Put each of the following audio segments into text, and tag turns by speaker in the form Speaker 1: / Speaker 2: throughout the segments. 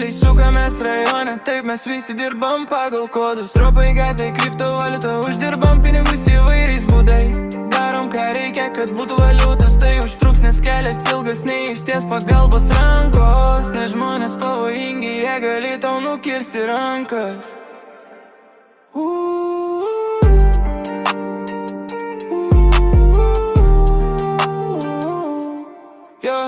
Speaker 1: Dideliai sukamės rajone, taip mes visi dirbam pagal kodus. Tropai gatai, kriptovaliuta, uždirbam pinigus įvairiais būdais. Darom ką reikia, kad būtų valiutas, tai užtruks, nes kelias ilgas, neišties pagalbos rankos. Nes žmonės pavojingi, jie gali tau nukirsti rankas.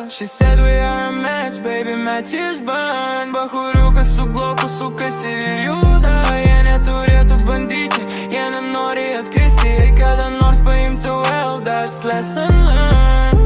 Speaker 1: She said we are a match, baby, matches burn. Bahuriukas su bloku sukasi ir juda. Jie neturėtų bandyti, jie nenori atkristi. Jei kada nors paimsiu well, that's lesson learned.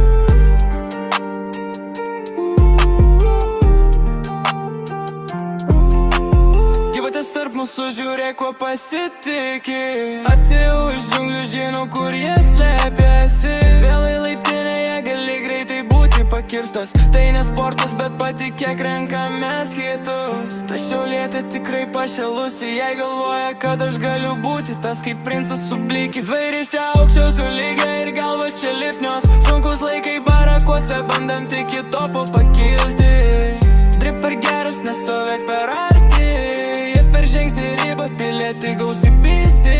Speaker 1: Gyvatės tarp mūsų, žiūrėk, kuo pasitiki. Atėjau iš džiunglių, žinau, kur jie slėpėsi. Vėlai laiptinėje gali greitai būti pakirstas. Tai ne sportas, bet patikėk, renkamės hitus. Ta šiaulietė tikrai pašėlusi, jei galvoja, kad aš galiu būti tas kaip princas su blikis. Vairiais čia aukščiau su lygia ir galvas čia lipnios. Sunkus laikai barakuose, bandant iki topo pakilti. Drip per geras, nestovėk per arti. Jie per žengsi ribą, pilieti gausi pisti.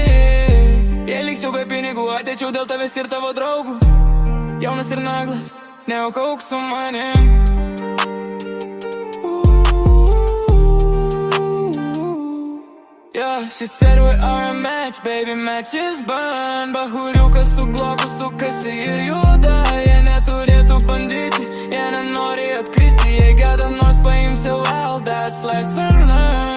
Speaker 1: Jei likčiau be pinigų, ateičiau dėl tavęs ir tavo draugų. Jaunas ir naglas, neaukauk su manim. Yeah, she said we are a match, baby, matches burn. Bahuriukas su bloku sukasi ir juda. Jie neturėtų bandyti, jie nenori atkristi. Jei kada nors paimsiu well, that's lesson learned.